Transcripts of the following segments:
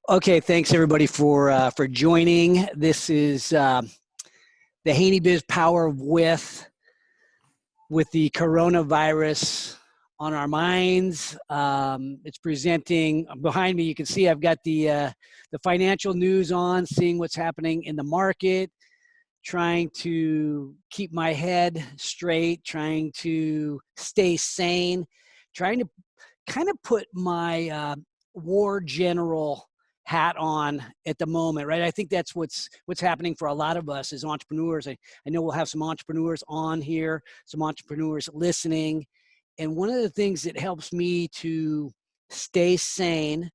Okay, thanks everybody for joining. This is the HaneyBiz Power of with the coronavirus on our minds. It's presenting behind me. You can see I've got the financial news on, seeing what's happening in the market, trying to keep my head straight, trying to stay sane, trying to kind of put my war general hat on at the moment, right? I think that's what's happening for a lot of us as entrepreneurs. I know we'll have some entrepreneurs on here, some entrepreneurs listening. And one of the things that helps me to stay sane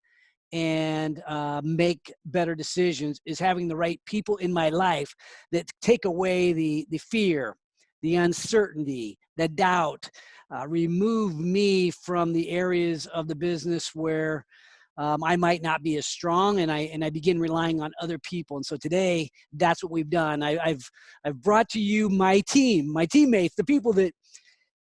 and make better decisions is having the right people in my life that take away the fear, the uncertainty, the doubt, remove me from the areas of the business where I might not be as strong, and I begin relying on other people. And so today, that's what we've done. I've brought to you my team, my teammates, the people that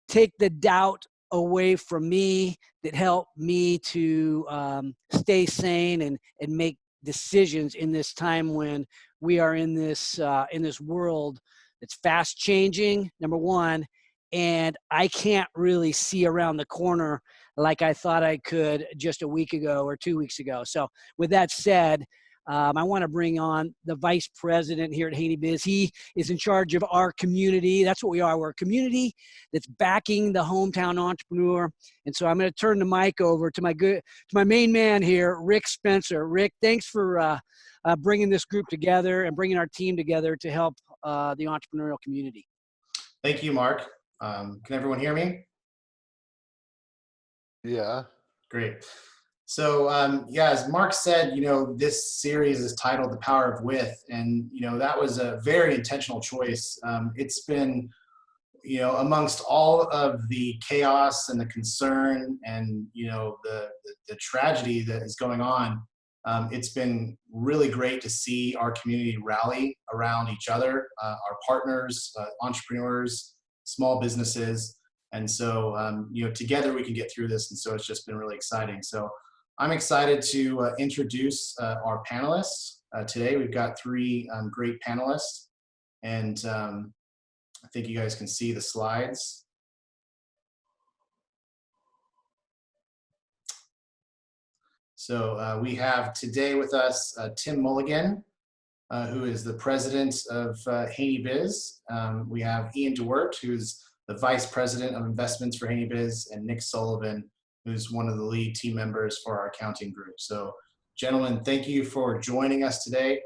take the doubt away from me, that help me to stay sane and make decisions in this time when we are in this world that's fast changing, number one, and I can't really see around the corner like I thought I could just a week ago or 2 weeks ago. So with that said, I want to bring on the vice president here at HaneyBiz. He is in charge of our community. That's what we are. We're a community that's backing the hometown entrepreneur. And so I'm going to turn the mic over to my main man here, Rick Spencer. Rick, thanks for bringing this group together and bringing our team together to help the entrepreneurial community. Thank you, Mark. Can everyone hear me? Yeah. Great. So yeah, as Mark said, this series is titled The Power of With, and that was a very intentional choice. It's been, amongst all of the chaos and the concern and the tragedy that is going on, it's been really great to see our community rally around each other, our partners, entrepreneurs, small businesses. And so, together we can get through this. And so it's just been really exciting. So I'm excited to introduce our panelists. Today we've got three great panelists. And I think you guys can see the slides. So we have today with us Tim Mulligan, who is the president of HaneyBiz. We have Ian DeWert, who's the vice president of investments for HaneyBiz, and Nick Sullivan, who's one of the lead team members for our accounting group. So gentlemen, thank you for joining us today.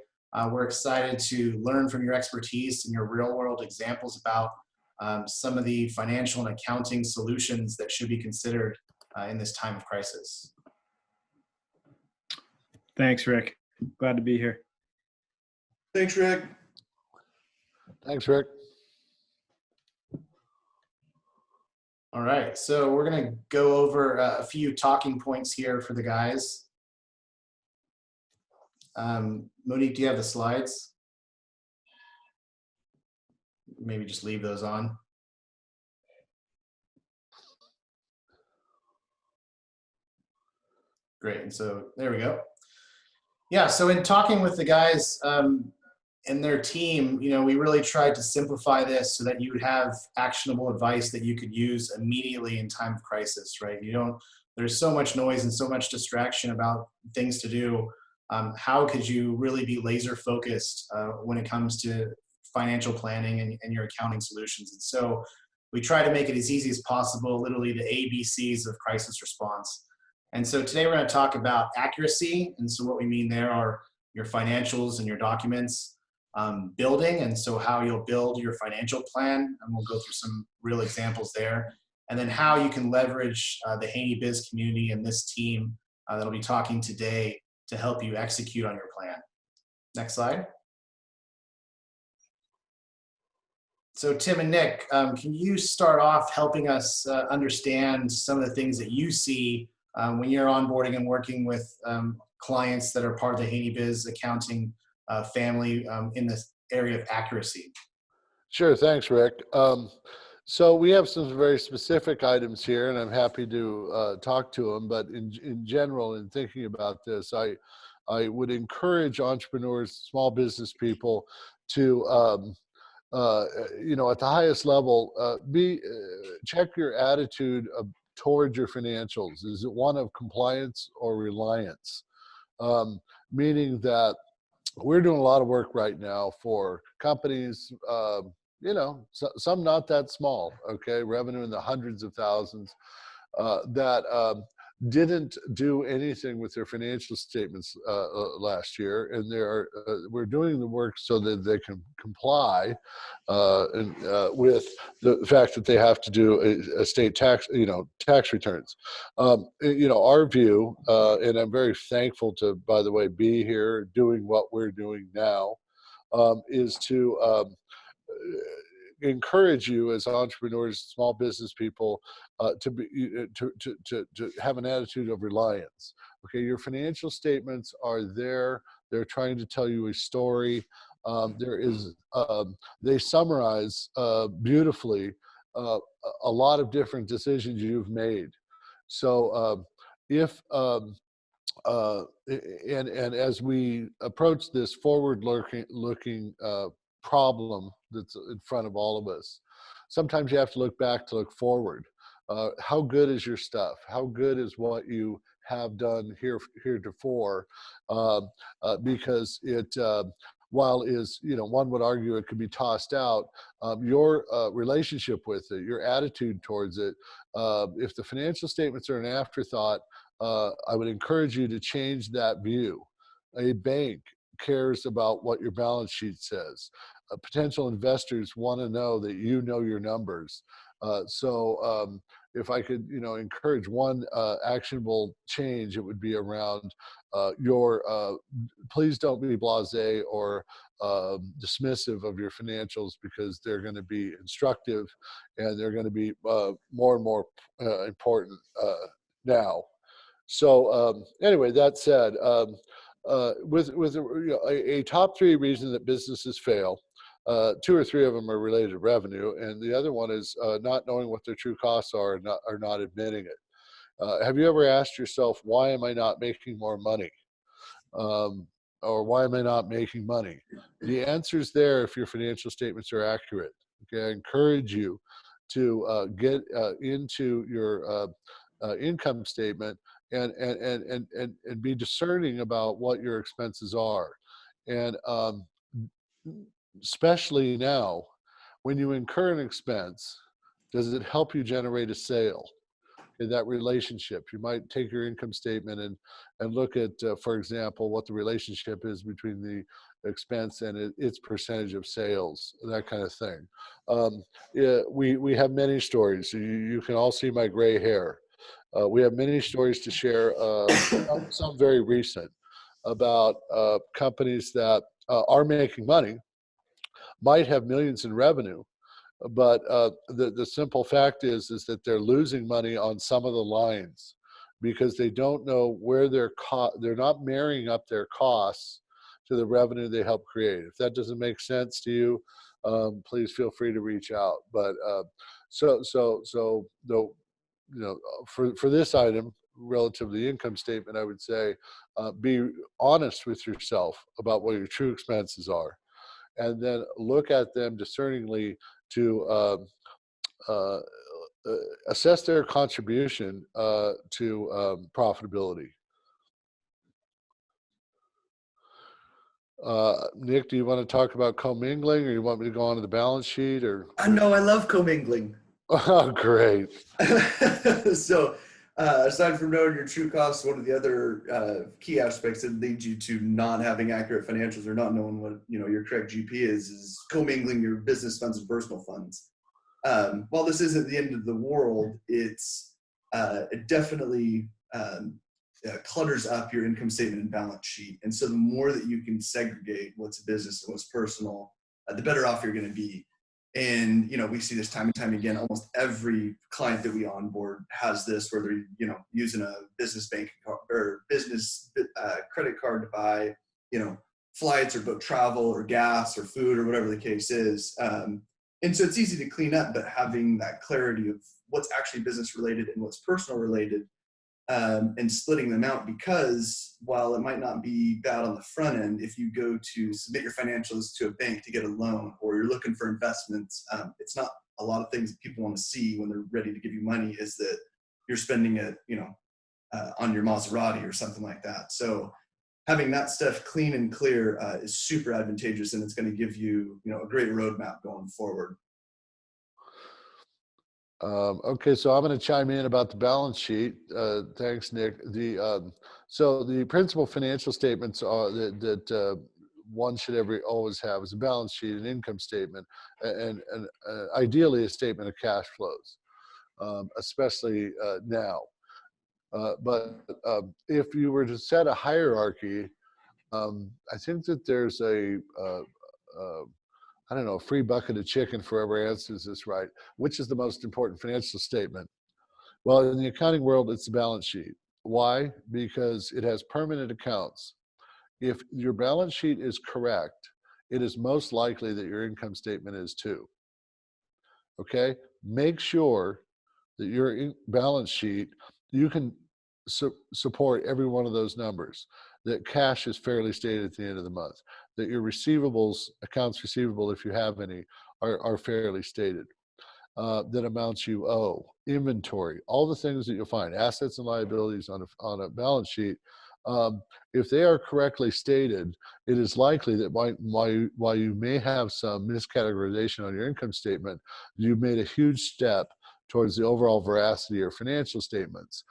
We're excited to learn from your expertise and your real world examples about some of the financial and accounting solutions that should be considered in this time of crisis. Thanks, Rick. Glad to be here. Thanks, Rick. Thanks, Rick. All right, so we're going to go over a few talking points here for the guys. Monique, do you have the slides? Maybe just leave those on. Great, and so there we go. Yeah, so in talking with the guys and their team, we really tried to simplify this so that you would have actionable advice that you could use immediately in time of crisis, right? There's so much noise and so much distraction about things to do. How could you really be laser focused when it comes to financial planning and your accounting solutions? And so we try to make it as easy as possible, literally the ABCs of crisis response. And so today we're going to talk about accuracy. And so what we mean there are your financials and your documents, building, and so how you'll build your financial plan. And we'll go through some real examples there. And then how you can leverage the HaneyBiz community and this team that'll be talking today to help you execute on your plan. Next slide. So Tim and Nick, can you start off helping us understand some of the things that you see when you're onboarding and working with clients that are part of the HaneyBiz accounting family in this area of accuracy? Sure, thanks, Rick. So we have some very specific items here, and I'm happy to talk to them. But in general, in thinking about this, I would encourage entrepreneurs, small business people, to at the highest level, check your attitude toward your financials. Is it one of compliance or reliance? Meaning that we're doing a lot of work right now for companies, some not that small, okay, revenue in the hundreds of thousands, that didn't do anything with their financial statements last year, and we're doing the work so that they can comply with the fact that they have to do a state tax, tax returns. Our view, and I'm very thankful to, by the way, be here doing what we're doing now, is to encourage you as entrepreneurs, small business people, to have an attitude of reliance. Okay, your financial statements are there. They're trying to tell you a story. They summarize beautifully a lot of different decisions you've made. So and as we approach this forward-looking problem that's in front of all of us, sometimes you have to look back to look forward. How good is your stuff? How good is what you have done heretofore? Because it, while one would argue it could be tossed out, your relationship with it, your attitude towards it, if the financial statements are an afterthought, I would encourage you to change that view. A bank cares about what your balance sheet says. Potential investors want to know that you know your numbers. So if I could, encourage one actionable change, it would be around please don't be blasé or dismissive of your financials, because they're going to be instructive and they're going to be more and more important now. So anyway, that said, with a top 3 reasons that businesses fail, 2 or 3 of them are related to revenue, and the other one is not knowing what their true costs are and not admitting it. Have you ever asked yourself, why am I not making more money? Or why am I not making money? The answer is there if your financial statements are accurate. Okay, I encourage you to get into your income statement and be discerning about what your expenses are. And especially now, when you incur an expense, does it help you generate a sale? In that relationship, you might take your income statement and look at, for example, what the relationship is between the expense and its percentage of sales, that kind of thing. We have many stories. You can all see my gray hair. We have many stories to share, some very recent, about companies that are making money, might have millions in revenue, but the simple fact is that they're losing money on some of the lines because they don't know where they're not marrying up their costs to the revenue they help create. If that doesn't make sense to you, please feel free to reach out. But for this item, relative to the income statement, I would say be honest with yourself about what your true expenses are, and then look at them discerningly to assess their contribution to profitability. Nick, do you want to talk about commingling, or you want me to go on to the balance sheet? Or No, I love commingling. Oh, great. So aside from knowing your true costs, one of the other key aspects that leads you to not having accurate financials or not knowing what your correct GP is commingling your business funds and personal funds. While this isn't the end of the world, it definitely clutters up your income statement and balance sheet. And so the more that you can segregate what's business and what's personal, the better off you're going to be. And, we see this time and time again. Almost every client that we onboard has this, where they're, using a business bank or business credit card to buy, flights or book travel or gas or food or whatever the case is. And so it's easy to clean up, but having that clarity of what's actually business related and what's personal related, and splitting them out, because while it might not be bad on the front end, if you go to submit your financials to a bank to get a loan, or you're looking for investments, it's not a lot of things that people want to see when they're ready to give you money is that you're spending it, on your Maserati or something like that. So having that stuff clean and clear is super advantageous, and it's going to give you, a great roadmap going forward. Okay, so I'm going to chime in about the balance sheet. Thanks, Nick. So the principal financial statements are that one should always have is a balance sheet, an income statement, and ideally a statement of cash flows, especially now. But if you were to set a hierarchy, I think that there's I don't know, a free bucket of chicken for whoever answers this right. Which is the most important financial statement? Well, in the accounting world, it's the balance sheet. Why? Because it has permanent accounts. If your balance sheet is correct, it is most likely that your income statement is too. Okay? Make sure that your balance sheet, you can support every one of those numbers, that cash is fairly stated at the end of the month, that your receivables, accounts receivable, if you have any, are fairly stated, that amounts you owe, inventory, all the things that you'll find, assets and liabilities on a balance sheet. If they are correctly stated, it is likely that while you may have some miscategorization on your income statement, you made a huge step towards the overall veracity of financial statements.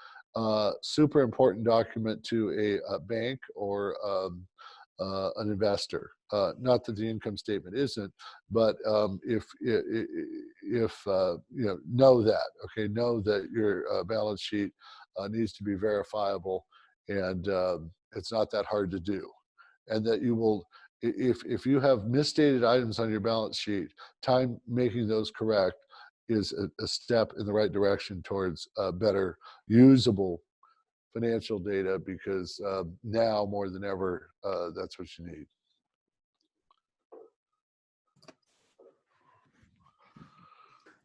Super important document to a bank or an investor. Not that the income statement isn't, but if know that, okay, know that your balance sheet needs to be verifiable, and it's not that hard to do, and that you will, if you have misstated items on your balance sheet, time making those correct is a step in the right direction towards better usable financial data, because now more than ever, that's what you need.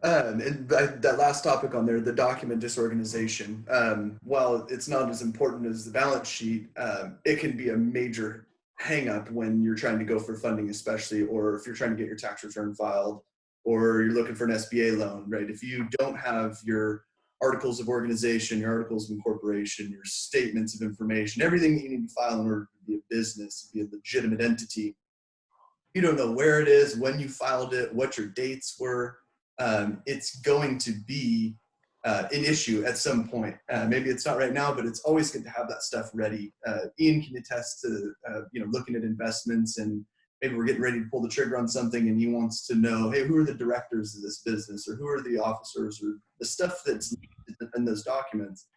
And that last topic on there, the document disorganization, while it's not as important as the balance sheet, it can be a major hang up when you're trying to go for funding, especially, or if you're trying to get your tax return filed, or you're looking for an SBA loan, right? If you don't have your articles of organization, your articles of incorporation, your statements of information, everything that you need to file in order to be a business, be a legitimate entity, you don't know where it is, when you filed it, what your dates were, it's going to be an issue at some point. Maybe it's not right now, but it's always good to have that stuff ready. Ian can attest to looking at investments, and maybe we're getting ready to pull the trigger on something, and he wants to know, hey, who are the directors of this business, or who are the officers, or the stuff that's in those documents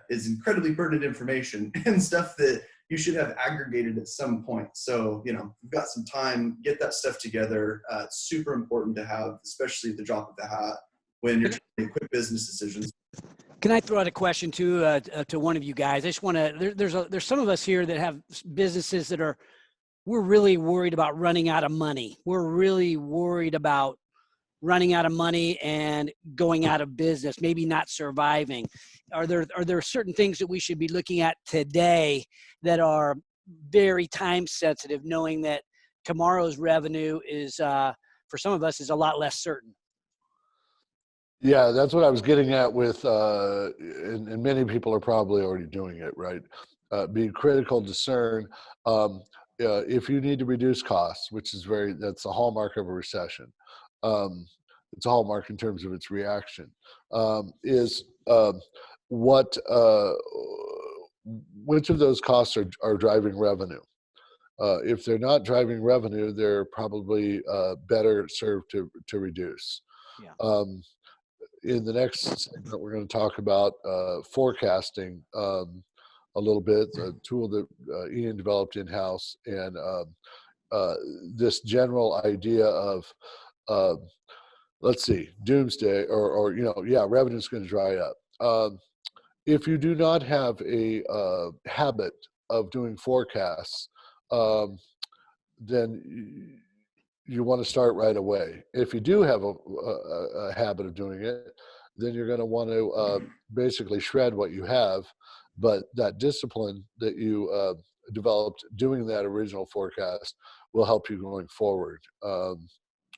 is incredibly pertinent information and stuff that you should have aggregated at some point. So, you've got some time, get that stuff together. It's super important to have, especially at the drop of the hat when you're trying to make quick business decisions. Can I throw out a question to one of you guys? I just want to, there's some of us here that have businesses that we're really worried about running out of money. We're really worried about running out of money and going out of business, maybe not surviving. Are there certain things that we should be looking at today that are very time sensitive, knowing that tomorrow's revenue is, for some of us, is a lot less certain? Yeah, that's what I was getting at with, and many people are probably already doing it, right? Be critical, discern. If you need to reduce costs, which is that's the hallmark of a recession. It's a hallmark in terms of its reaction, is which of those costs are driving revenue? If they're not driving revenue, they're probably better served to reduce. Yeah. In the next segment, we're going to talk about forecasting a little bit, a tool that Ian developed in-house, and this general idea of, let's see, doomsday, or revenue is going to dry up. If you do not have a habit of doing forecasts, then you want to start right away. If you do have a habit of doing it, then you're going to want to basically shred what you have. But that discipline that you developed doing that original forecast will help you going forward.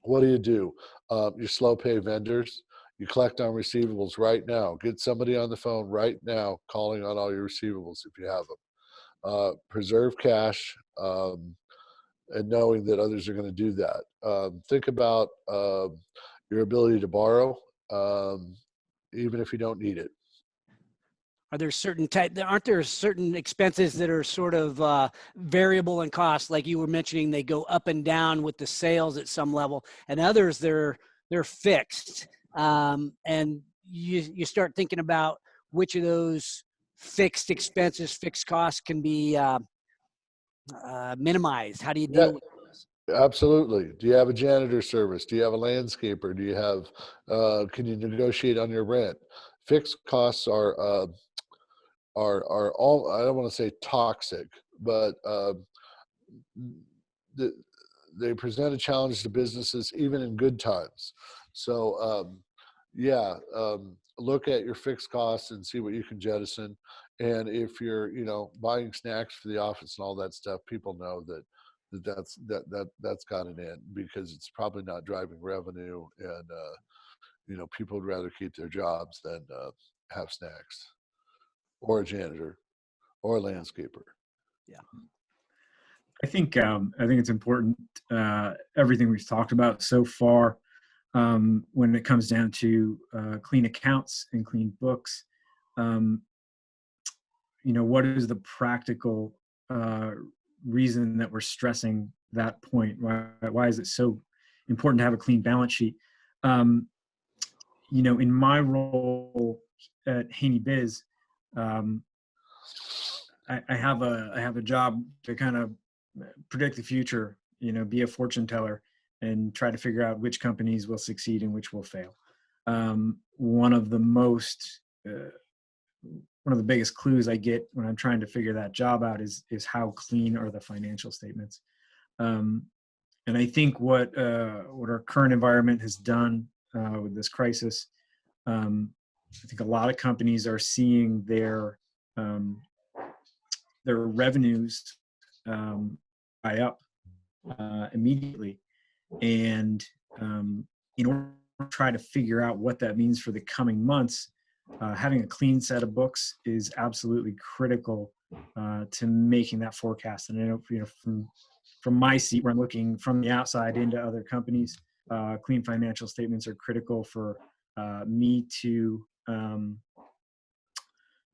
What do? You slow pay vendors. You collect on receivables right now. Get somebody on the phone right now calling on all your receivables if you have them. Preserve cash. And knowing that others are going to do that. Think about your ability to borrow, even if you don't need it. Are there aren't there certain expenses that are sort of variable in cost? Like you were mentioning, they go up and down with the sales at some level, and others they're fixed. And you start thinking about which of those fixed expenses, fixed costs can be minimized. How do you deal with those? Absolutely. Do you have a janitor service? Do you have a landscaper? Do you have? Can you negotiate on your rent? Fixed costs are all. I don't want to say toxic, but they present a challenge to businesses even in good times. So look at your fixed costs and see what you can jettison. And if you're, buying snacks for the office and all that stuff, people know that's got an end because it's probably not driving revenue, and people would rather keep their jobs than have snacks, or a janitor, or a landscaper. Yeah. I think it's important, everything we've talked about so far, when it comes down to clean accounts and clean books. What is the practical reason that we're stressing that point? Why is it so important to have a clean balance sheet? In my role at HaneyBiz, I have a job to kind of predict the future, be a fortune teller and try to figure out which companies will succeed and which will fail. One of the biggest clues I get when I'm trying to figure that job out is how clean are the financial statements. And I think what our current environment has done with this crisis, I think a lot of companies are seeing their revenues buy up immediately, and in order to try to figure out what that means for the coming months, having a clean set of books is absolutely critical to making that forecast. And I know, from my seat where I'm looking from the outside into other companies, clean financial statements are critical for me to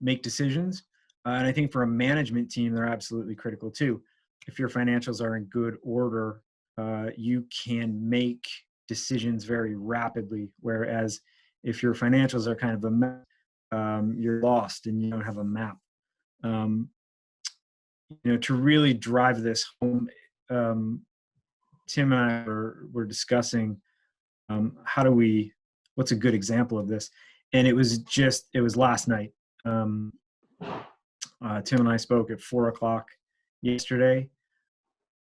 make decisions. And I think for a management team, they're absolutely critical too. If your financials are in good order, you can make decisions very rapidly. Whereas if your financials are kind of a mess, you're lost and you don't have a map. To really drive this home, Tim and I were discussing what's a good example of this? And it was last night. Tim and I spoke at 4:00 yesterday.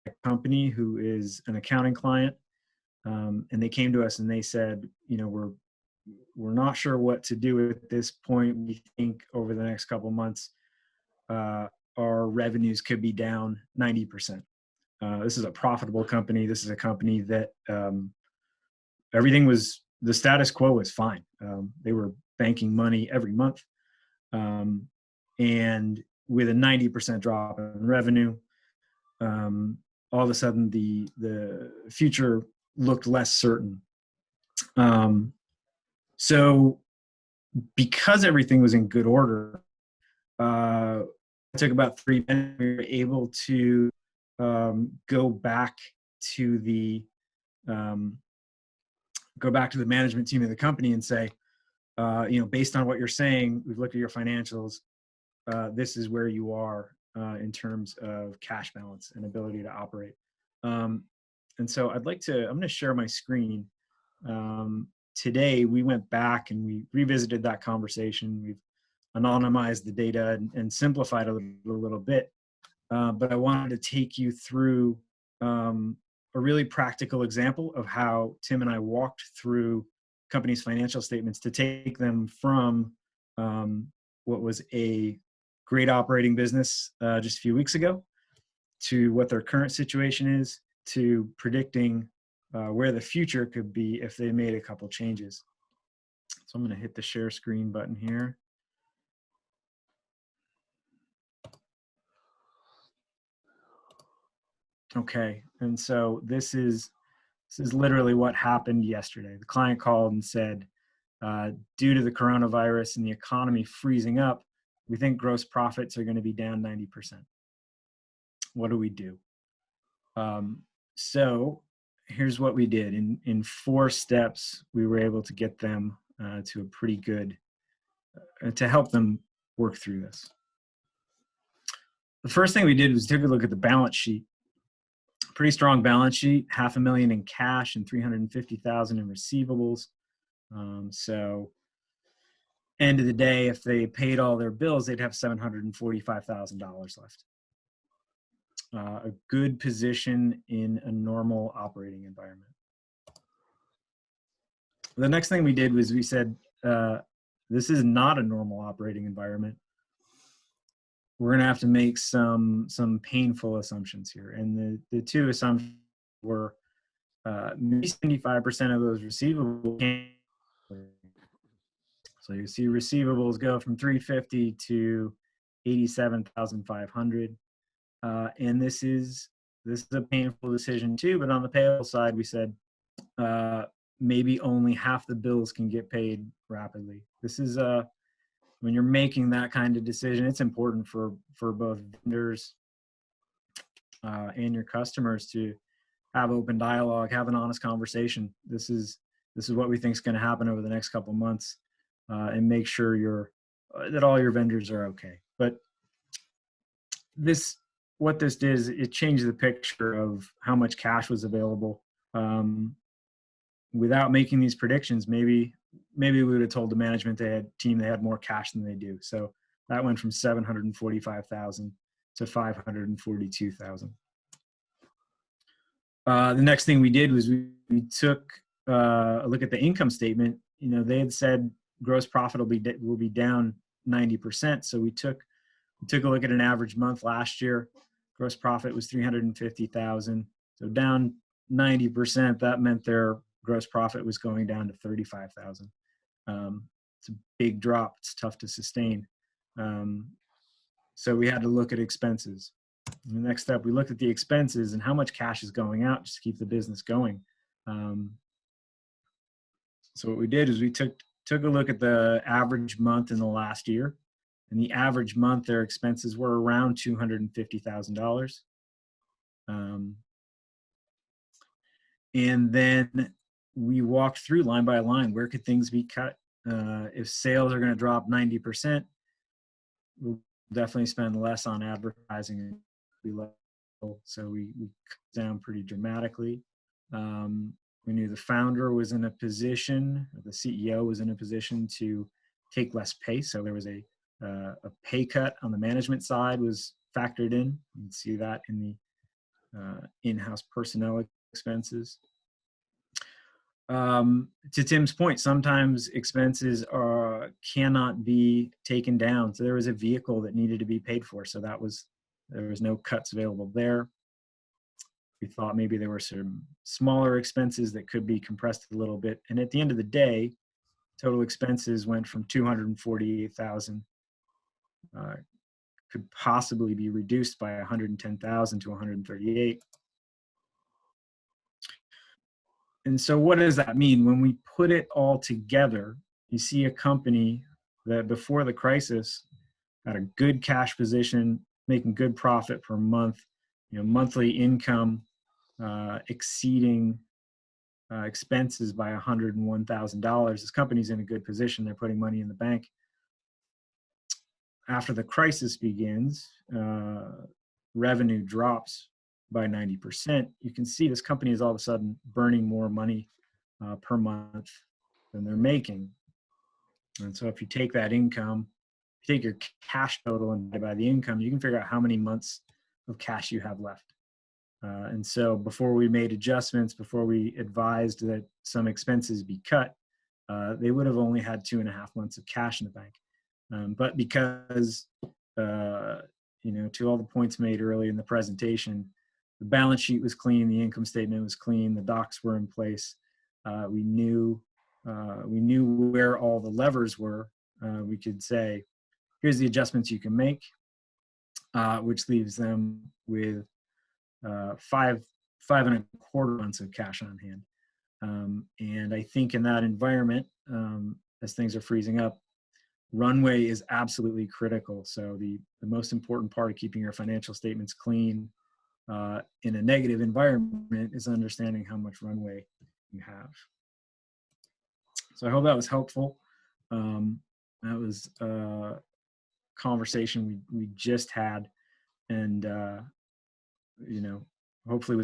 A company who is an accounting client, and they came to us and they said, we're not sure what to do at this point. We think over the next couple months, our revenues could be down 90%. This is a profitable company. This is a company that the status quo was fine. They were banking money every month. And with a 90% drop in revenue, all of a sudden the future looked less certain. So because everything was in good order, it took about 3 minutes. We were able to go back to the management team of the company and say, based on what you're saying, we've looked at your financials. This is where you are in terms of cash balance and ability to operate. And so I'm going to share my screen. Today, we went back and we revisited that conversation. We've anonymized the data and simplified it a little bit. But I wanted to take you through a really practical example of how Tim and I walked through companies' financial statements to take them from what was a great operating business just a few weeks ago to what their current situation is, to predicting where the future could be if they made a couple changes. So I'm going to hit the share screen button here. Okay, and so this is literally what happened yesterday. The client called and said, due to the coronavirus and the economy freezing up, we think gross profits are going to be down 90%. What do we do? So here's what we did. In 4 steps, we were able to get them to a pretty good, to help them work through this. The first thing we did was take a look at the balance sheet. Pretty strong balance sheet, $500,000 in cash and $350,000 in receivables. So end of the day, if they paid all their bills, they'd have $745,000 left. A good position in a normal operating environment. The next thing we did was we said, this is not a normal operating environment. We're going to have to make some painful assumptions here. And the 2 assumptions were maybe 75% of those receivables. So you see receivables go from 350 to 87,500. And this is a painful decision too, but on the payable side, we said maybe only half the bills can get paid rapidly. This is when you're making that kind of decision, it's important for both vendors and your customers to have open dialogue, have an honest conversation. This is what we think is going to happen over the next couple of months, and make sure that all your vendors are okay. But what this did is it changed the picture of how much cash was available. Without making these predictions, maybe we would have told the management team they had more cash than they do. So that went from 745,000 to 542,000. The next thing we did was we took a look at the income statement. You know, they had said gross profit will be down 90%. So we took a look at an average month last year. Gross profit was 350,000. So down 90%. That meant their gross profit was going down to 35,000. It's a big drop. It's tough to sustain. So we had to look at expenses. And the next step, we looked at the expenses and how much cash is going out just to keep the business going. So what we did is we took a look at the average month in the last year. And the average month, their expenses were around $250,000. And then we walked through line by line, where could things be cut? If sales are going to drop 90%, we'll definitely spend less on advertising. So we cut down pretty dramatically. We knew the founder was in a position, the CEO was in a position to take less pay. So there was a pay cut on the management side was factored in. You can see that in the in-house personnel expenses. To Tim's point, sometimes expenses cannot be taken down. So there was a vehicle that needed to be paid for. So there was no cuts available there. We thought maybe there were some smaller expenses that could be compressed a little bit. And at the end of the day, total expenses went from 248,000, could possibly be reduced by 110,000 to 138. And so what does that mean? When we put it all together, you see a company that before the crisis had a good cash position, making good profit per month, monthly income exceeding expenses by $101,000. This company's in a good position. They're putting money in the bank. After the crisis begins, revenue drops by 90%. You can see this company is all of a sudden burning more money per month than they're making. And so if you take that income, you take your cash total and divide by the income, you can figure out how many months of cash you have left. And so before we made adjustments, before we advised that some expenses be cut, they would have only had 2.5 months of cash in the bank. But because, to all the points made early in the presentation, the balance sheet was clean, the income statement was clean, the docs were in place. We knew where all the levers were. We could say, here's the adjustments you can make, which leaves them with 5.25 months of cash on hand. And I think in that environment, as things are freezing up, runway is absolutely critical. So the most important part of keeping your financial statements clean in a negative environment is understanding how much runway you have. So I hope that was helpful. That was a conversation we just had, and hopefully we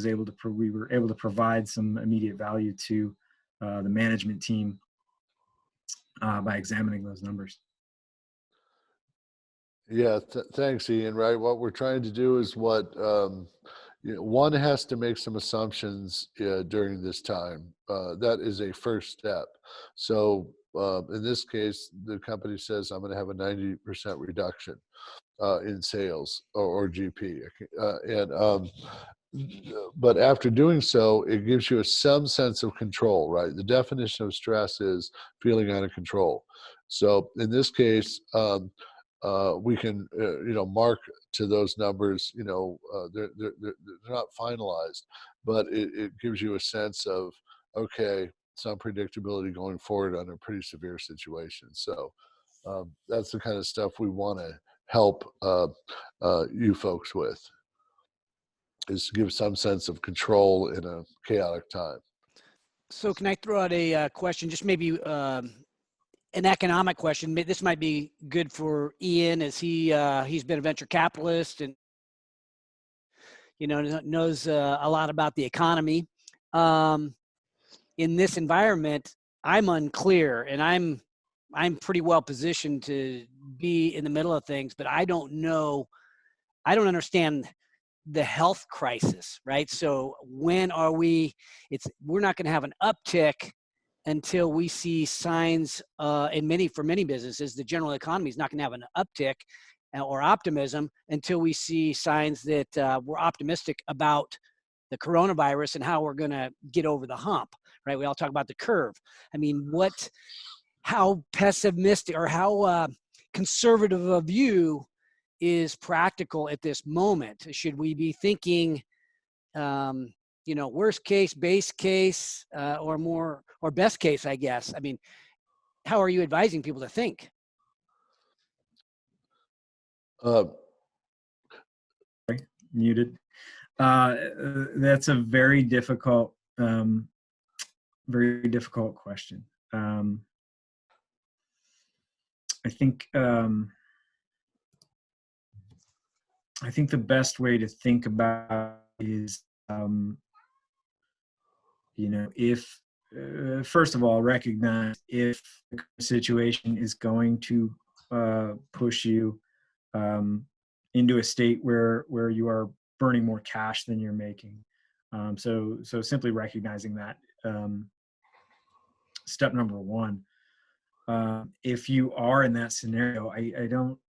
were able to provide some immediate value to the management team by examining those numbers. Yeah, thanks, Ian. Right, what we're trying to do is one has to make some assumptions during this time. That is a first step. So in this case, the company says, I'm going to have a 90% reduction in sales or GP. But after doing so, it gives you some sense of control, right? The definition of stress is feeling out of control. So in this case, we can, mark to those numbers. They're not finalized, but it gives you a sense of, okay, some predictability going forward under pretty severe situations. So that's the kind of stuff we want to help you folks with, is to give some sense of control in a chaotic time. So can I throw out a question, just maybe an economic question? This might be good for Ian, as he's been a venture capitalist and knows a lot about the economy. In this environment, I'm unclear, and I'm pretty well positioned to be in the middle of things, but I don't understand the health crisis, right? So when are we're not going to have an uptick until we see signs for many businesses. The general economy is not going to have an uptick or optimism until we see signs that we're optimistic about the coronavirus and how we're going to get over the hump, right? We all talk about the curve. I mean, how pessimistic or how conservative a view is practical at this moment? Should we be thinking, worst case, base case, or best case, I guess? I mean, how are you advising people to think? Muted. That's a very difficult question. I think the best way to think about it is, if first of all, recognize if the situation is going to push you into a state where you are burning more cash than you're making. So simply recognizing that. Step number one. If you are in that scenario, I don't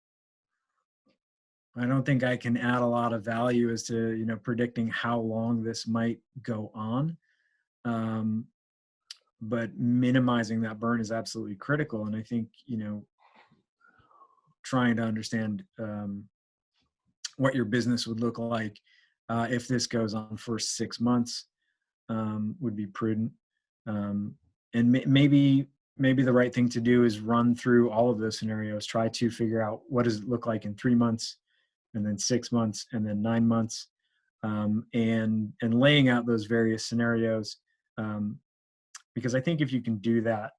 think I can add a lot of value as to predicting how long this might go on. But minimizing that burn is absolutely critical. And I think trying to understand what your business would look like if this goes on for 6 months would be prudent. And maybe the right thing to do is run through all of those scenarios, try to figure out what does it look like in 3 months, and then 6 months, and then 9 months, and laying out those various scenarios. Because I think if you can do that,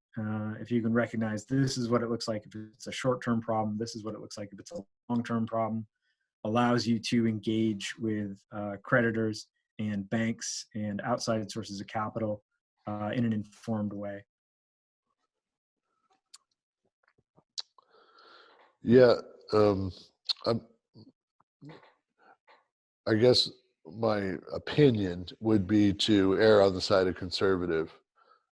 if you can recognize this is what it looks like if it's a short-term problem, this is what it looks like if it's a long-term problem, allows you to engage with creditors and banks and outside sources of capital in an informed way. Yeah, I guess my opinion would be to err on the side of conservative,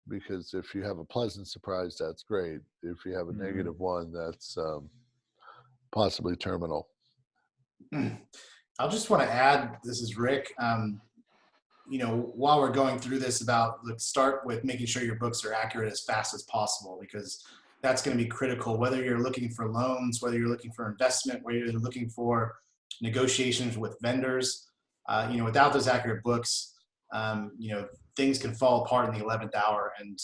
because if you have a pleasant surprise, that's great. If you have a negative one, that's possibly terminal. I'll just want to add, this is Rick, while we're going through this about, let's start with making sure your books are accurate as fast as possible, because that's going to be critical, whether you're looking for loans, whether you're looking for investment, whether you're looking for negotiations with vendors. Without those accurate books, things can fall apart in the 11th hour, and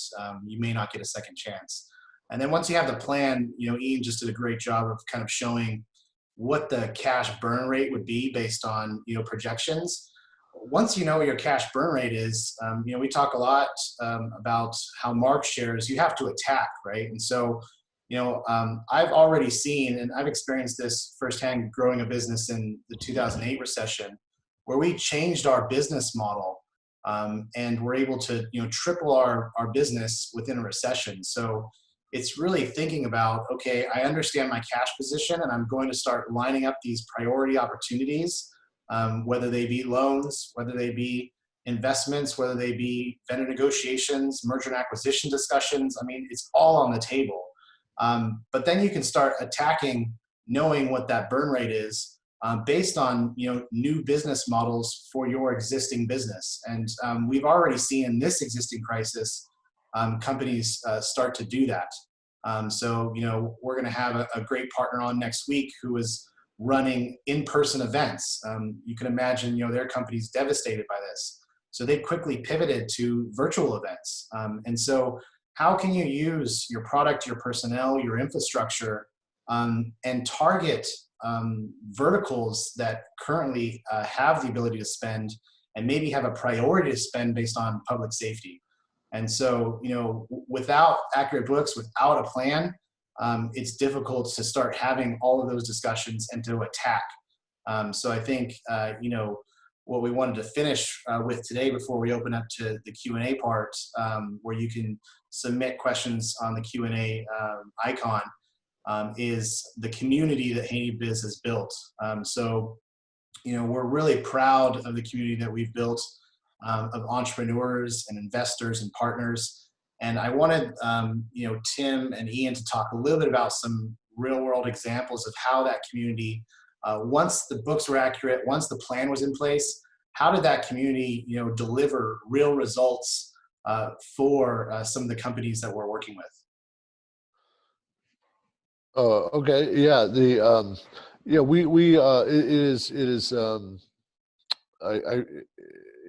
you may not get a second chance. And then once you have the plan, Ian just did a great job of kind of showing what the cash burn rate would be based on, projections. Once you know what your cash burn rate is, we talk a lot about how Mark shares, you have to attack, right? And so, I've already seen, and I've experienced this firsthand growing a business in the 2008 recession, where we changed our business model and we're able to, triple our business within a recession. So it's really thinking about, okay, I understand my cash position and I'm going to start lining up these priority opportunities, whether they be loans, whether they be investments, whether they be vendor negotiations, merger and acquisition discussions. I mean, it's all on the table. But then you can start attacking, knowing what that burn rate is based on, new business models for your existing business. And we've already seen in this existing crisis, companies start to do that. So, we're going to have a great partner on next week who is running in-person events. You can imagine, their company's devastated by this. So they quickly pivoted to virtual events. And so how can you use your product, your personnel, your infrastructure, and target verticals that currently have the ability to spend and maybe have a priority to spend based on public safety? And so, without accurate books, without a plan, it's difficult to start having all of those discussions and to attack. So I think, what we wanted to finish with today before we open up to the Q&A part, where you can submit questions on the Q&A icon, is the community that HaneyBiz has built. So, we're really proud of the community that we've built of entrepreneurs and investors and partners. And I wanted, Tim and Ian to talk a little bit about some real world examples of how that community, once the books were accurate, once the plan was in place, how did that community, deliver real results for some of the companies that we're working with? Okay. Yeah.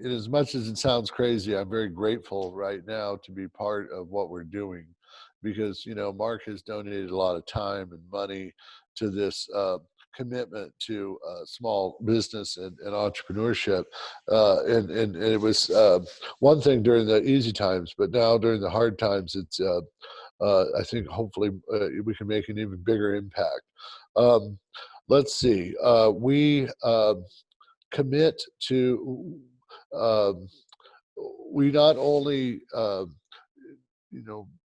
In as much as it sounds crazy, I'm very grateful right now to be part of what we're doing, because, Mark has donated a lot of time and money to this commitment to small business and entrepreneurship. And it was one thing during the easy times, but now during the hard times, it's, I think hopefully we can make an even bigger impact. Let's see. We commit to, we not only,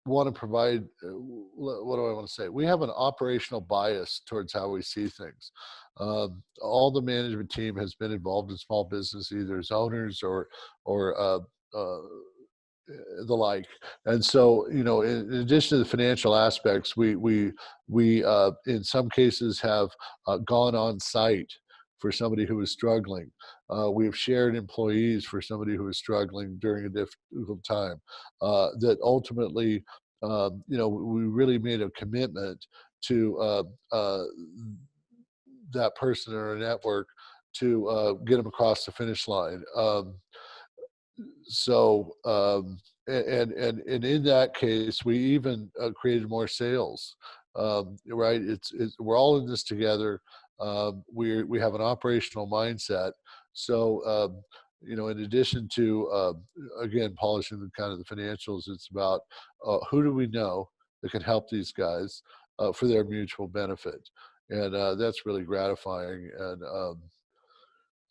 want to provide, what do I want to say? We have an operational bias towards how we see things. All the management team has been involved in small business, either as owners or the like. And so, in addition to the financial aspects, we in some cases have gone on site for somebody who is struggling. We've shared employees for somebody who is struggling during a difficult time. That ultimately, we really made a commitment to that person in our network to get them across the finish line. And in that case, we even created more sales. Right? We're all in this together. We have an operational mindset. So, in addition to, again, polishing the kind of the financials, it's about who do we know that can help these guys for their mutual benefit. And that's really gratifying. And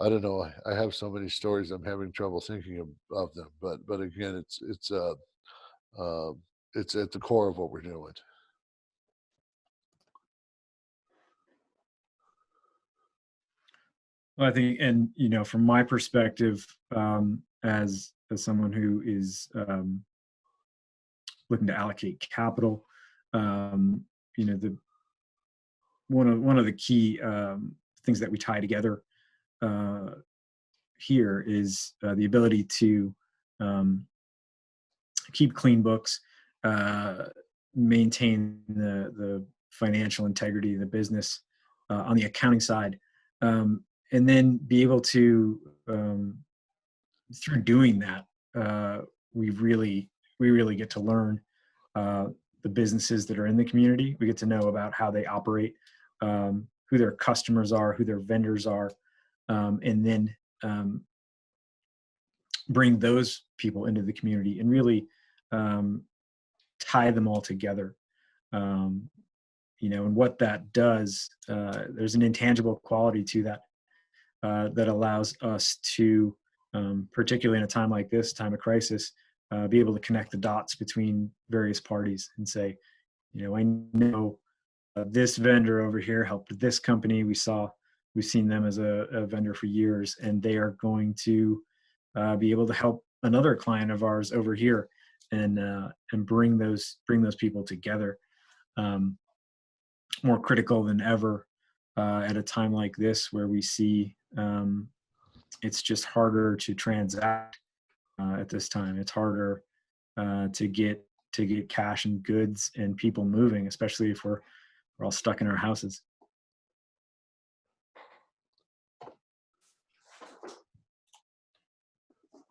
I don't know, I have so many stories, I'm having trouble thinking of them. But again, it's at the core of what we're doing. Well, I think, and from my perspective, as someone who is looking to allocate capital, the one of the key things that we tie together here is the ability to keep clean books, maintain the financial integrity of the business on the accounting side, and then be able to, through doing that, we really get to learn the businesses that are in the community. We get to know about how they operate, who their customers are, who their vendors are, and then bring those people into the community and really tie them all together. And what that does, there's an intangible quality to that that allows us to, particularly in a time like this, time of crisis, be able to connect the dots between various parties and say, I know this vendor over here helped this company. We've seen them as a vendor for years, and they are going to be able to help another client of ours over here, and bring those people together. More critical than ever at a time like this, where we see it's just harder to transact at this time. It's harder to get cash and goods and people moving, especially if we're all stuck in our houses.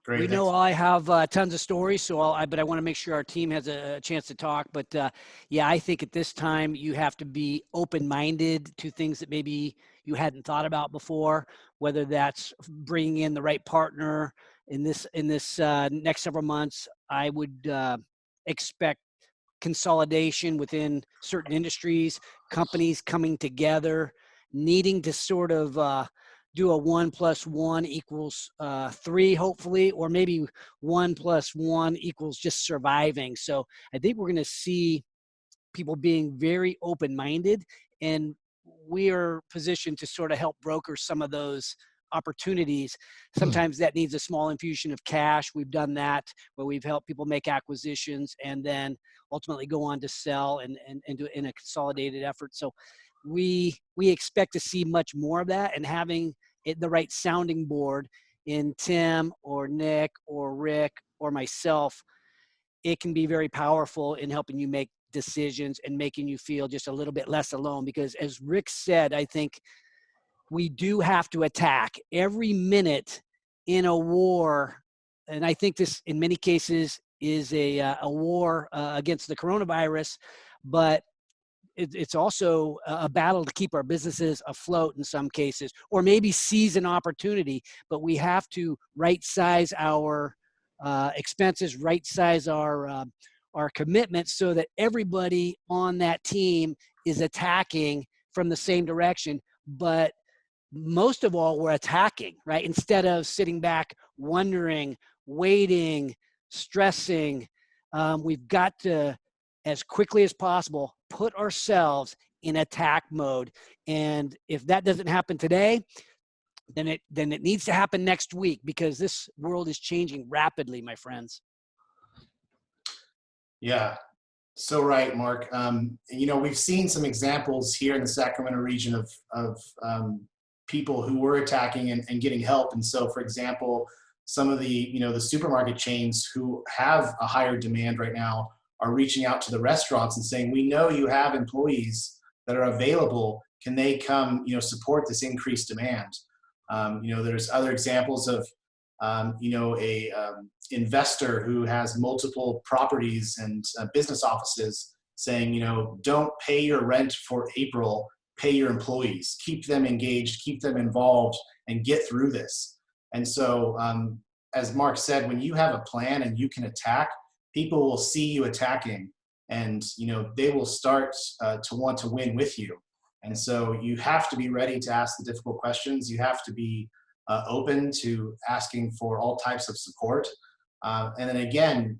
Great. We know I have tons of stories, but I want to make sure our team has a chance to talk. But yeah, I think at this time you have to be open-minded to things that maybe you hadn't thought about before, whether that's bringing in the right partner in this next several months. I would expect consolidation within certain industries, companies coming together, needing to sort of do a 1 + 1 = 3, hopefully, or maybe 1 + 1 = just surviving. So I think we're going to see people being very open-minded, and we are positioned to sort of help broker some of those opportunities. Sometimes that needs a small infusion of cash. We've done that, where we've helped people make acquisitions and then ultimately go on to sell and do it in a consolidated effort. So we expect to see much more of that, and having the right sounding board in Tim or Nick or Rick or myself, it can be very powerful in helping you make decisions and making you feel just a little bit less alone. Because as Rick said, I think we do have to attack every minute in a war. And I think this in many cases is a war against the coronavirus, but it's also a battle to keep our businesses afloat in some cases, or maybe seize an opportunity. But we have to right size our expenses, right size our commitments, so that everybody on that team is attacking from the same direction. But most of all, we're attacking, right? Instead of sitting back, wondering, waiting, stressing. We've got to, as quickly as possible, put ourselves in attack mode. And if that doesn't happen today, then it needs to happen next week, because this world is changing rapidly, my friends. Yeah, so right, Mark. We've seen some examples here in the Sacramento region of people who were attacking and getting help. And so, for example, some of the supermarket chains who have a higher demand right now are reaching out to the restaurants and saying, we know you have employees that are available. Can they come, support this increased demand? There's other examples of, investor who has multiple properties and business offices saying, don't pay your rent for April, pay your employees, keep them engaged, keep them involved, and get through this. And so, as Mark said, when you have a plan and you can attack, people will see you attacking, and they will start to want to win with you. And so you have to be ready to ask the difficult questions. You have to be open to asking for all types of support. And then again,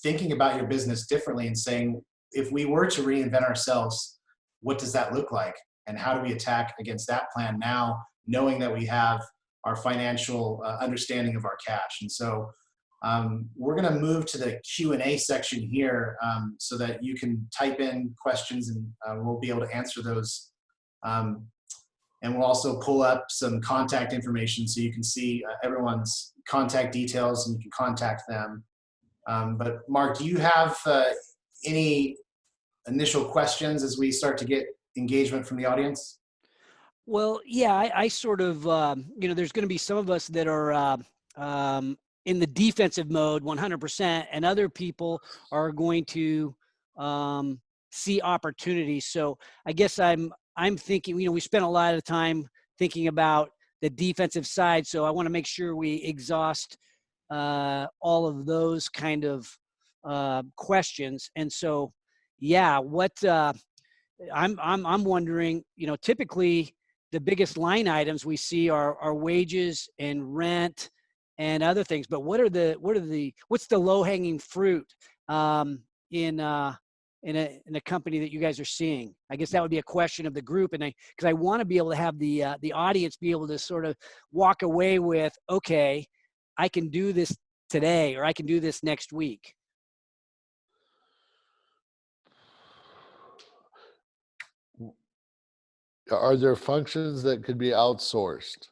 thinking about your business differently and saying, if we were to reinvent ourselves, what does that look like? And how do we attack against that plan now, knowing that we have our financial understanding of our cash. And so we're going to move to the Q&A section here so that you can type in questions and we'll be able to answer those. And we'll also pull up some contact information so you can see everyone's contact details and you can contact them. But Mark, do you have any initial questions as we start to get engagement from the audience? Well, yeah, I sort of, there's going to be some of us that are in the defensive mode 100%, and other people are going to see opportunities. So I guess I'm thinking, we spent a lot of time thinking about the defensive side. So I want to make sure we exhaust all of those kind of questions. And so, yeah, what I'm wondering, typically the biggest line items we see are wages and rent and other things. But what's the low hanging fruit in a company that you guys are seeing? I guess that would be a question of the group, and because I want to be able to have the audience be able to sort of walk away with, okay, I can do this today, or I can do this next week. Are there functions that could be outsourced?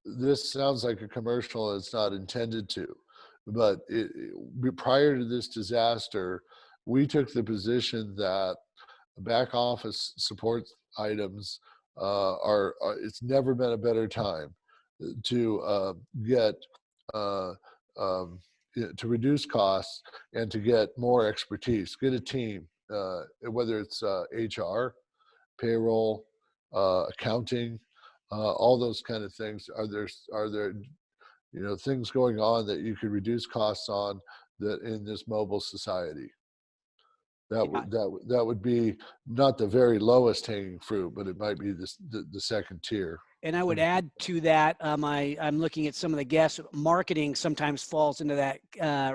This sounds like a commercial. It's not intended to, but prior to this disaster, we took the position that back office support items it's never been a better time to get to reduce costs and to get more expertise, get a team, whether it's HR, payroll, accounting, all those kind of things. Are there things going on that you could reduce costs on that in this mobile society? That would be not the very lowest hanging fruit, but it might be the second tier. And I would add to that, I'm looking at some of the guests. Marketing sometimes falls into that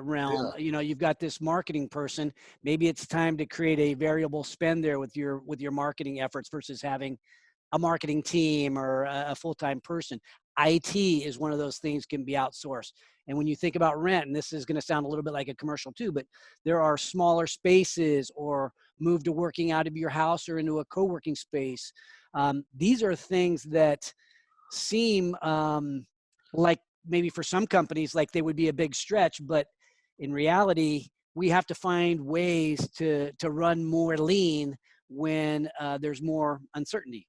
realm. Yeah. You've got this marketing person. Maybe it's time to create a variable spend there with your marketing efforts versus having a marketing team or a full-time person. IT is one of those things can be outsourced. And when you think about rent, and this is going to sound a little bit like a commercial too, but there are smaller spaces, or move to working out of your house or into a co-working space. These are things that seem like maybe for some companies like they would be a big stretch, but in reality, we have to find ways to run more lean when there's more uncertainty.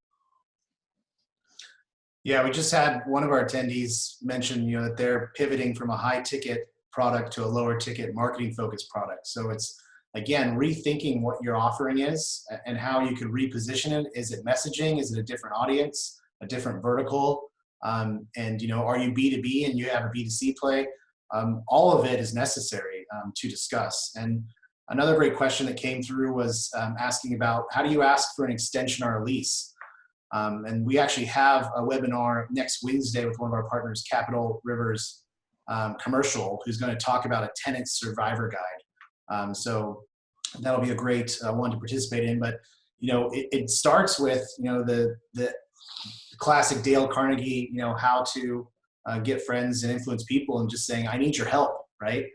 Yeah, we just had one of our attendees mention, that they're pivoting from a high ticket product to a lower ticket marketing focused product. So it's, again, rethinking what your offering is and how you could reposition it. Is it messaging? Is it a different audience, a different vertical? And, are you B2B and you have a B2C play? All of it is necessary to discuss. And another great question that came through was asking about how do you ask for an extension or a lease? And we actually have a webinar next Wednesday with one of our partners, Capital Rivers Commercial, who's going to talk about a tenant survivor guide. So that'll be a great one to participate in. But, it starts with, the classic Dale Carnegie, how to get friends and influence people, and just saying, I need your help, right?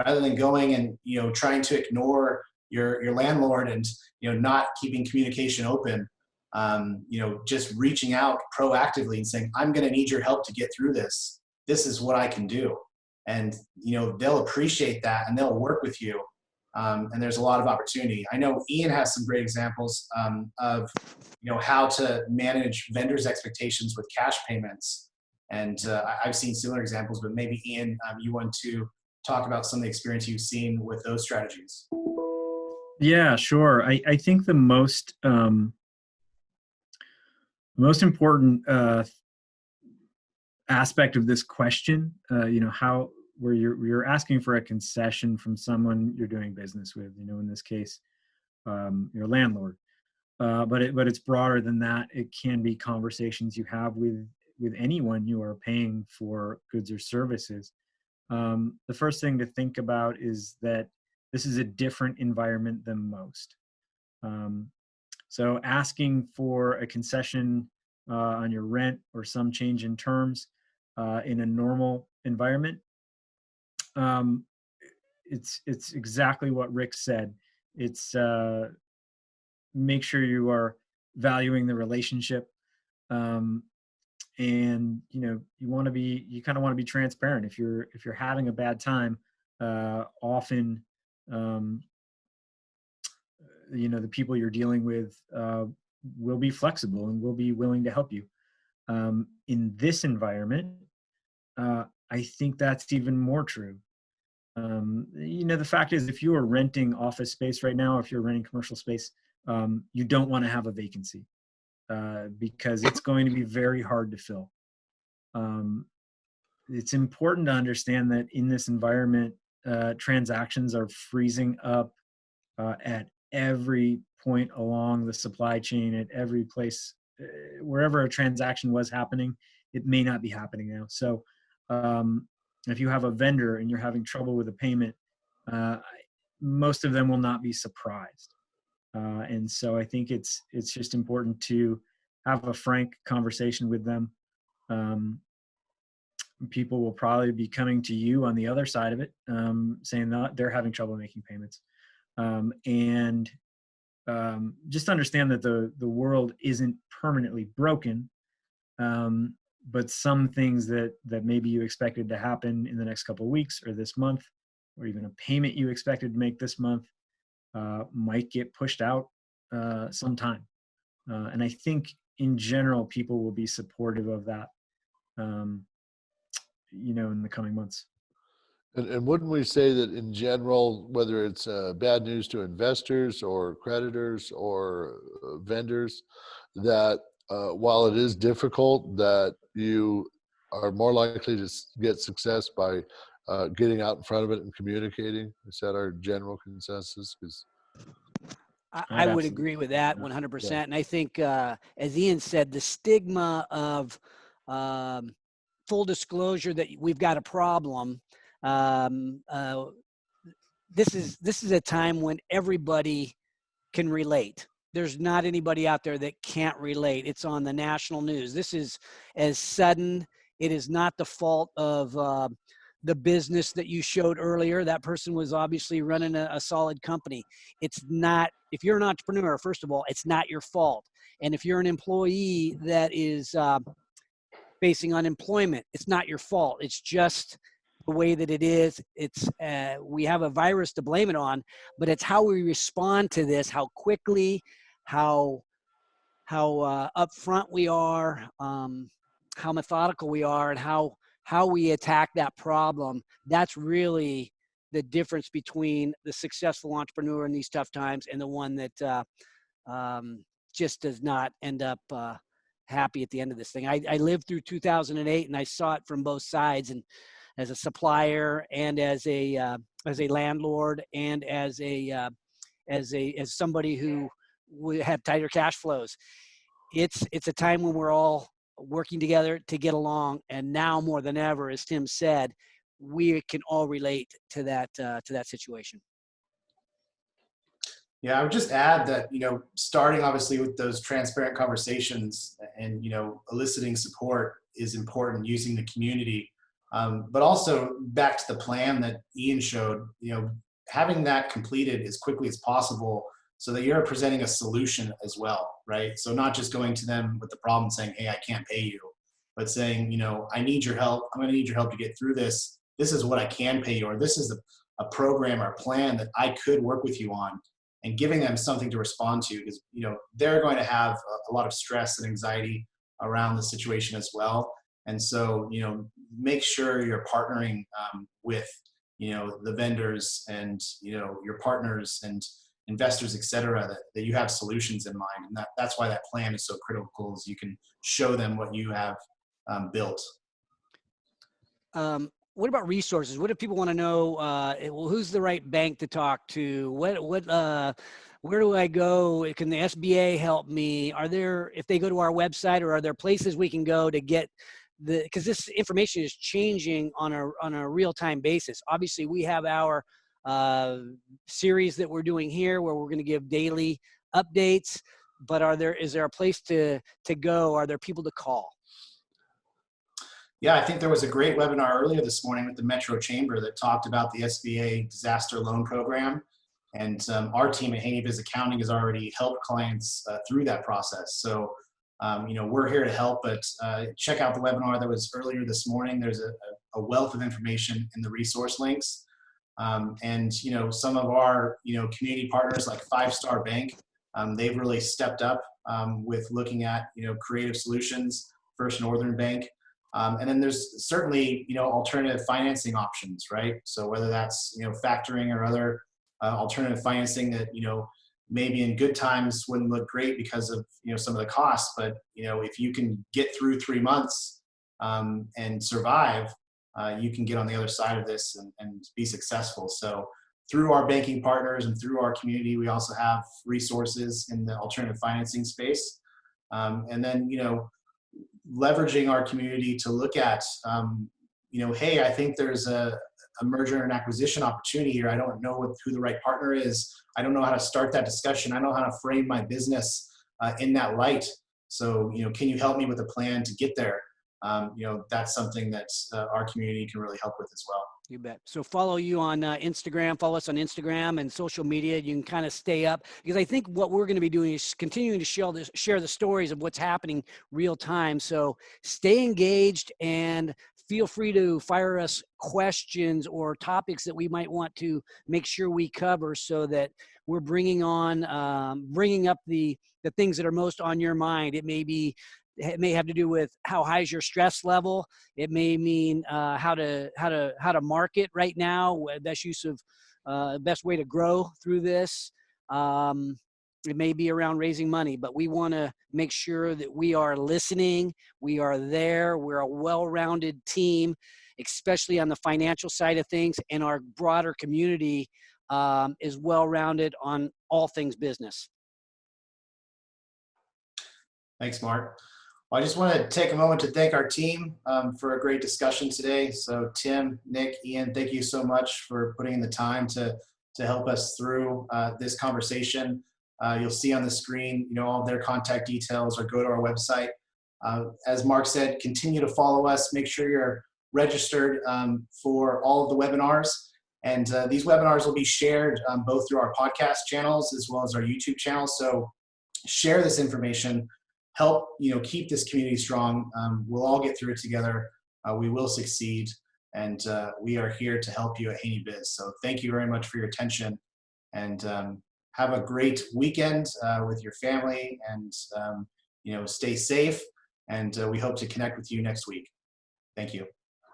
Rather than going and, trying to ignore your landlord and, not keeping communication open. Just reaching out proactively and saying, I'm going to need your help to get through this. This is what I can do. And, they'll appreciate that and they'll work with you. And there's a lot of opportunity. I know Ian has some great examples of, how to manage vendors' expectations with cash payments. And I've seen similar examples, but maybe Ian, you want to talk about some of the experience you've seen with those strategies. Yeah, sure. I think the most important aspect of this question, where you're asking for a concession from someone you're doing business with, in this case, your landlord. But it's broader than that. It can be conversations you have with anyone you are paying for goods or services. The first thing to think about is that this is a different environment than most. So asking for a concession on your rent or some change in terms in a normal environment, it's exactly what Rick said. It's make sure you are valuing the relationship, and you kind of want to be transparent. If you're having a bad time, often the people you're dealing with will be flexible and will be willing to help you. In this environment, I think that's even more true. The fact is, if you are renting office space right now, if you're renting commercial space, you don't want to have a vacancy because it's going to be very hard to fill. It's important to understand that in this environment, transactions are freezing up at every point along the supply chain, at every place, wherever a transaction was happening, it may not be happening now. So if you have a vendor and you're having trouble with a payment, most of them will not be surprised. And so I think it's just important to have a frank conversation with them. People will probably be coming to you on the other side of it, saying that they're having trouble making payments. And just understand that the world isn't permanently broken, but some things that maybe you expected to happen in the next couple of weeks or this month, or even a payment you expected to make this month, might get pushed out sometime. And I think in general, people will be supportive of that, in the coming months. And wouldn't we say that in general, whether it's bad news to investors or creditors or vendors, that while it is difficult, that you are more likely to get success by getting out in front of it and communicating? Is that our general consensus? I would agree with that 100%. And I think, as Ian said, the stigma of full disclosure that we've got a problem. This is a time when everybody can relate. There's not anybody out there that can't relate. It's on the national news. This is as sudden. It is not the fault of the business that you showed earlier. That person was obviously running a solid company. It's not, if you're an entrepreneur, first of all, it's not your fault. And if you're an employee that is facing unemployment, it's not your fault. It's just the way that it is. It's we have a virus to blame it on, but it's how we respond to this, how quickly, how upfront we are, how methodical we are, and how we attack that problem. That's really the difference between the successful entrepreneur in these tough times and the one that just does not end up happy at the end of this thing. I lived through 2008 and I saw it from both sides, and as a supplier and as a landlord and as somebody who would have tighter cash flows. It's a time when we're all working together to get along, and now more than ever, as Tim said, we can all relate to that situation. Yeah, I would just add that, starting obviously with those transparent conversations and, eliciting support is important, using the community. But also back to the plan that Ian showed, having that completed as quickly as possible so that you're presenting a solution as well, right? So not just going to them with the problem saying, hey, I can't pay you, but saying, I need your help. I'm going to need your help to get through this. This is what I can pay you, or this is a program or plan that I could work with you on, and giving them something to respond to, because, they're going to have a lot of stress and anxiety around the situation as well. And so, make sure you're partnering with, the vendors and, your partners and investors, et cetera, that you have solutions in mind. And that's why that plan is so critical, is you can show them what you have built. What about resources? What if people want to know, well, who's the right bank to talk to? Where do I go? Can the SBA help me? If they go to our website, or are there places we can go to get because this information is changing on a real-time basis. Obviously, we have our series that we're doing here where we're going to give daily updates, but is there a place to go? Are there people to call? Yeah, I think there was a great webinar earlier this morning with the Metro Chamber that talked about the SBA disaster loan program. And our team at HaneyBiz Accounting has already helped clients through that process. So, we're here to help, but check out the webinar that was earlier this morning. There's a wealth of information in the resource links. And some of our, community partners like 5 Star Bank, they've really stepped up with looking at, creative solutions, First Northern Bank. And then there's certainly, alternative financing options, right? So whether that's, factoring or other alternative financing that, maybe in good times wouldn't look great because of, some of the costs, but, if you can get through 3 months and survive, you can get on the other side of this and be successful. So through our banking partners and through our community, we also have resources in the alternative financing space. And then, leveraging our community to look at, hey, I think there's a merger and acquisition opportunity here. I don't know who the right partner is. I don't know how to start that discussion. I don't know how to frame my business in that light. So, can you help me with a plan to get there? That's something that our community can really help with as well. You bet. So follow you on Instagram, follow us on Instagram and social media. You can kind of stay up, because I think what we're going to be doing is continuing to share the stories of what's happening real time. So stay engaged and feel free to fire us questions or topics that we might want to make sure we cover, so that we're bringing up the things that are most on your mind. It may have to do with how high is your stress level. It may mean how to market right now, best way to grow through this. It may be around raising money, but we want to make sure that we are listening. We are there. We're a well-rounded team, especially on the financial side of things, and our broader community is well-rounded on all things business. Thanks, Mark. Well, I just want to take a moment to thank our team for a great discussion today. So Tim, Nick, Ian, thank you so much for putting in the time to help us through this conversation. You'll see on the screen, all of their contact details, or go to our website. As Mark said, continue to follow us. Make sure you're registered for all of the webinars. And these webinars will be shared both through our podcast channels as well as our YouTube channel. So share this information. Help keep this community strong. We'll all get through it together. We will succeed, and we are here to help you at HaneyBiz. So thank you very much for your attention, and have a great weekend with your family, and stay safe. And we hope to connect with you next week. Thank you.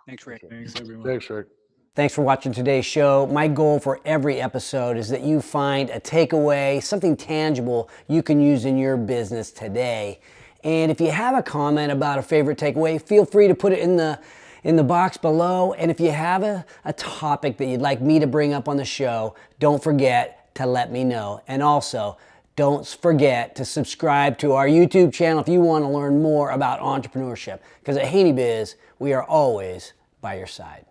Thanks, Rick. Thanks, everyone. Thanks, Rick. Thanks for watching today's show. My goal for every episode is that you find a takeaway, something tangible you can use in your business today. And if you have a comment about a favorite takeaway, feel free to put it in the box below. And if you have a topic that you'd like me to bring up on the show, don't forget to let me know. And also, don't forget to subscribe to our YouTube channel if you want to learn more about entrepreneurship. Because at HaneyBiz, we are always by your side.